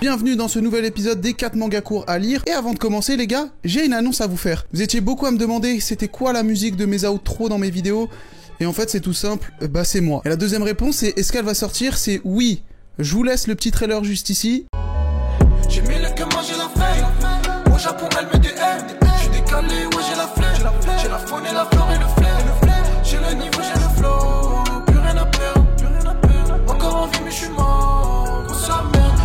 Bienvenue dans ce nouvel épisode des 4 mangas courts à lire. Et avant de commencer les gars, j'ai une annonce à vous faire. Vous étiez beaucoup à me demander c'était quoi la musique de mes outros dans mes vidéos. Et en fait c'est tout simple, bah c'est moi. Et la deuxième réponse c'est est-ce qu'elle va sortir? C'est oui. Je vous laisse le petit trailer juste ici. J'ai mis le que moi j'ai la fame. Au Japon elle me DM. J'suis décalé, ouais j'ai la flemme. J'ai la faune et la fleur et le flair. J'ai le niveau, j'ai le flow. Plus rien à perdre. Encore en vie mais j'suis mort. Grosse la merde.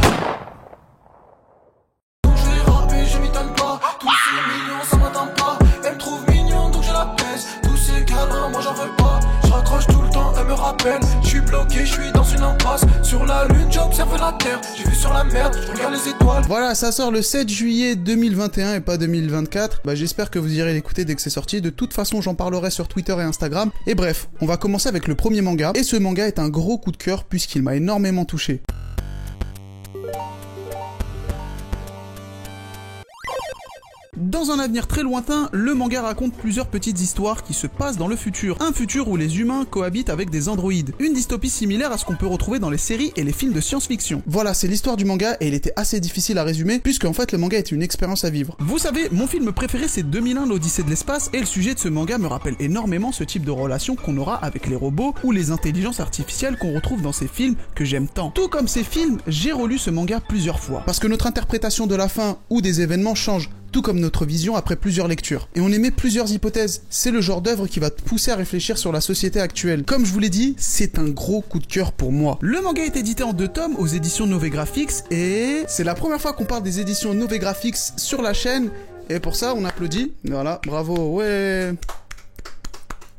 Donc je vais rapper, je m'étonne pas. Tous ces millions ça m'attend pas. Elle me trouve mignon donc je la pèse. Tous ces câlins moi j'en veux pas. Je raccroche tout le temps, elle me rappelle. Je suis bloqué, je suis dans une impasse. Sur la lune j'observe la terre. J'ai vu sur la merde, je regarde les étoiles. Voilà, ça sort le 7 juillet 2021 et pas 2024. Bah j'espère que vous irez l'écouter dès que c'est sorti. De toute façon j'en parlerai sur Twitter et Instagram. Et bref, on va commencer avec le premier manga. Et ce manga est un gros coup de cœur puisqu'il m'a énormément touché. Dans un avenir très lointain, le manga raconte plusieurs petites histoires qui se passent dans le futur. Un futur où les humains cohabitent avec des androïdes. Une dystopie similaire à ce qu'on peut retrouver dans les séries et les films de science-fiction. Voilà, c'est l'histoire du manga et il était assez difficile à résumer puisque en fait le manga est une expérience à vivre. Vous savez, mon film préféré c'est 2001 l'Odyssée de l'espace et le sujet de ce manga me rappelle énormément ce type de relation qu'on aura avec les robots ou les intelligences artificielles qu'on retrouve dans ces films que j'aime tant. Tout comme ces films, j'ai relu ce manga plusieurs fois. Parce que notre interprétation de la fin ou des événements change. Tout comme notre vision après plusieurs lectures. Et on émet plusieurs hypothèses. C'est le genre d'œuvre qui va te pousser à réfléchir sur la société actuelle. Comme je vous l'ai dit, c'est un gros coup de cœur pour moi. Le manga est édité en 2 tomes aux éditions Novegraphics et c'est la première fois qu'on parle des éditions Novegraphics sur la chaîne. Et pour ça, on applaudit. Voilà, bravo, ouais.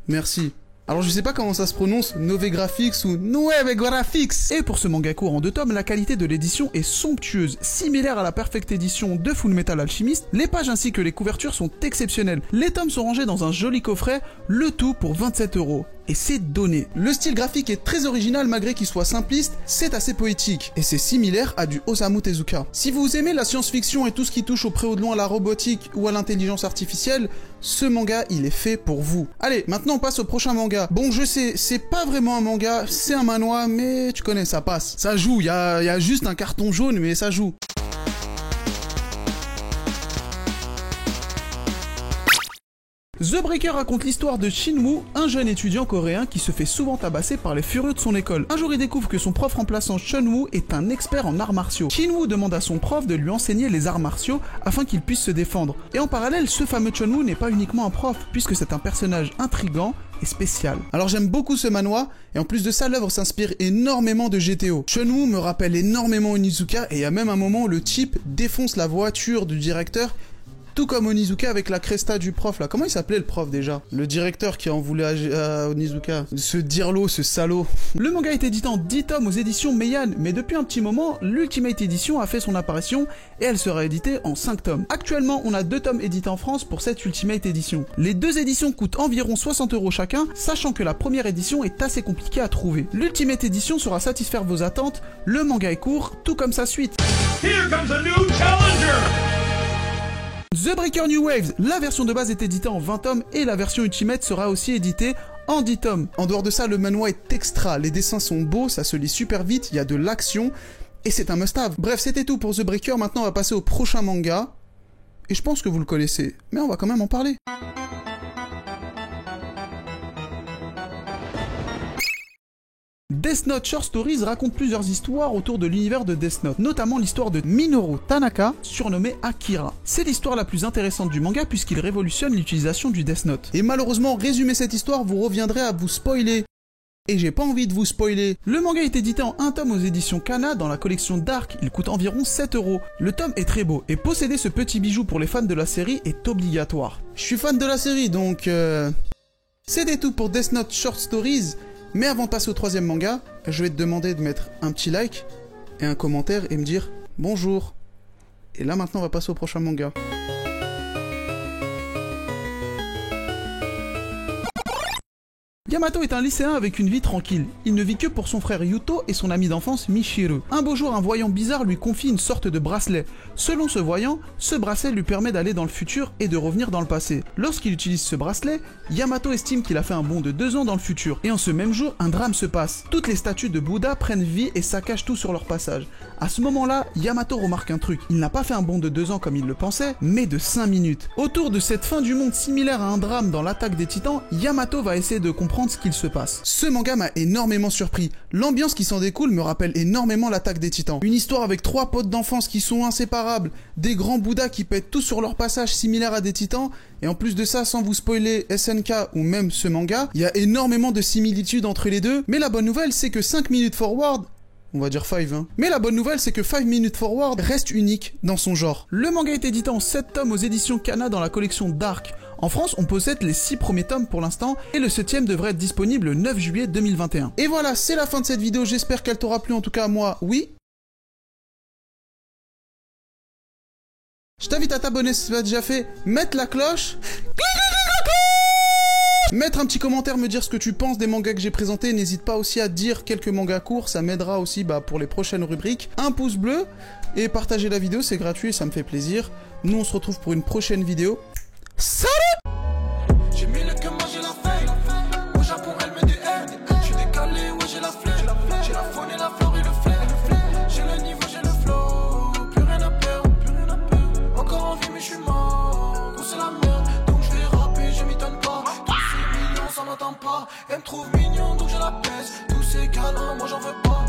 Merci. Alors je sais pas comment ça se prononce, Novegraphics ou Novegraphics. Et pour ce manga court en 2 tomes, la qualité de l'édition est somptueuse. Similaire à la Perfect Edition de Fullmetal Alchemist, les pages ainsi que les couvertures sont exceptionnelles. Les tomes sont rangés dans un joli coffret, le tout pour 27 €. Et c'est donné. Le style graphique est très original malgré qu'il soit simpliste, c'est assez poétique. Et c'est similaire à du Osamu Tezuka. Si vous aimez la science-fiction et tout ce qui touche au près ou de loin à la robotique ou à l'intelligence artificielle, ce manga il est fait pour vous. Allez, maintenant on passe au prochain manga. Bon je sais, c'est pas vraiment un manga, c'est un manhwa, mais tu connais, ça passe. Ça joue, y a juste un carton jaune mais ça joue. The Breaker raconte l'histoire de Shin-woo, un jeune étudiant coréen qui se fait souvent tabasser par les furieux de son école. Un jour il découvre que son prof remplaçant Chun-woo est un expert en arts martiaux. Shin-woo demande à son prof de lui enseigner les arts martiaux afin qu'il puisse se défendre. Et en parallèle, ce fameux Chun-woo n'est pas uniquement un prof, puisque c'est un personnage intrigant et spécial. Alors j'aime beaucoup ce manhwa, et en plus de ça, l'œuvre s'inspire énormément de GTO. Chun-woo me rappelle énormément Onizuka, et il y a même un moment où le type défonce la voiture du directeur, tout comme Onizuka avec la cresta du prof là. Comment il s'appelait le prof déjà? Le directeur qui en voulait à Onizuka. Ce dirlo, ce salaud. Le manga est édité en 10 tomes aux éditions Meian, mais depuis un petit moment, l'Ultimate Edition a fait son apparition et elle sera éditée en 5 tomes. Actuellement, on a 2 tomes édités en France pour cette Ultimate Edition. Les 2 éditions coûtent environ 60 € chacun, sachant que la première édition est assez compliquée à trouver. L'Ultimate Edition saura satisfaire vos attentes, le manga est court, tout comme sa suite. Here comes a new challenger! The Breaker New Waves, la version de base est éditée en 20 tomes et la version Ultimate sera aussi éditée en 10 tomes. En dehors de ça, le manhwa est extra, les dessins sont beaux, ça se lit super vite, il y a de l'action et c'est un must-have. Bref, c'était tout pour The Breaker, maintenant on va passer au prochain manga. Et je pense que vous le connaissez, mais on va quand même en parler. Death Note Short Stories raconte plusieurs histoires autour de l'univers de Death Note, notamment l'histoire de Minoru Tanaka, surnommé Akira. C'est l'histoire la plus intéressante du manga puisqu'il révolutionne l'utilisation du Death Note. Et malheureusement, résumer cette histoire vous reviendrez à vous spoiler. Et j'ai pas envie de vous spoiler. Le manga est édité en 1 tome aux éditions Kana dans la collection Dark, il coûte environ 7 €. Le tome est très beau, et posséder ce petit bijou pour les fans de la série est obligatoire. Je suis fan de la série, donc c'était tout pour Death Note Short Stories. Mais avant de passer au 3e manga, je vais te demander de mettre un petit like et un commentaire et me dire bonjour. Et là maintenant on va passer au prochain manga. Yamato est un lycéen avec une vie tranquille. Il ne vit que pour son frère Yuto et son ami d'enfance Michiru. Un beau jour, un voyant bizarre lui confie une sorte de bracelet. Selon ce voyant, ce bracelet lui permet d'aller dans le futur et de revenir dans le passé. Lorsqu'il utilise ce bracelet, Yamato estime qu'il a fait un bond de 2 ans dans le futur. Et en ce même jour, un drame se passe. Toutes les statues de Bouddha prennent vie et saccagent tout sur leur passage. À ce moment-là, Yamato remarque un truc. Il n'a pas fait un bond de 2 ans comme il le pensait, mais de 5 minutes. Autour de cette fin du monde similaire à un drame dans l'attaque des titans, Yamato va essayer de comprendre ce qu'il se passe. Ce manga m'a énormément surpris. L'ambiance qui s'en découle me rappelle énormément l'attaque des titans. Une histoire avec 3 potes d'enfance qui sont inséparables, des grands Bouddhas qui pètent tout sur leur passage similaire à des titans, et en plus de ça, sans vous spoiler SNK ou même ce manga, il y a énormément de similitudes entre les deux, mais la bonne nouvelle c'est que 5 minutes forward, on va dire 5, hein. Mais la bonne nouvelle, c'est que 5 Minutes Forward reste unique dans son genre. Le manga est édité en 7 tomes aux éditions Kana dans la collection Dark. En France, on possède les 6 premiers tomes pour l'instant, et le 7ème devrait être disponible le 9 juillet 2021. Et voilà, c'est la fin de cette vidéo, j'espère qu'elle t'aura plu, en tout cas à moi, oui. Je t'invite à t'abonner si ce n'est pas déjà fait, mettre la cloche... Mettre un petit commentaire, me dire ce que tu penses des mangas que j'ai présentés. N'hésite pas aussi à dire quelques mangas courts, ça m'aidera aussi pour les prochaines rubriques. Un pouce bleu et partager la vidéo, c'est gratuit, ça me fait plaisir. Nous, on se retrouve pour une prochaine vidéo. Salut! J'ai mis le que moi j'ai la feuille. Au Japon elle me DM. Je suis décalé, ouais j'ai la flemme. J'ai la faune et la flore et le flair. J'ai le niveau, j'ai le flow. Plus rien à perdre, plus rien à perdre. Encore en vie mais je suis mort. Gros c'est la merde, donc je vais rapper, je m'étonne pas. Tous ces millions ça n'entend pas. Elle me trouve mignon donc je la baisse. Tous ces câlins, moi j'en veux pas.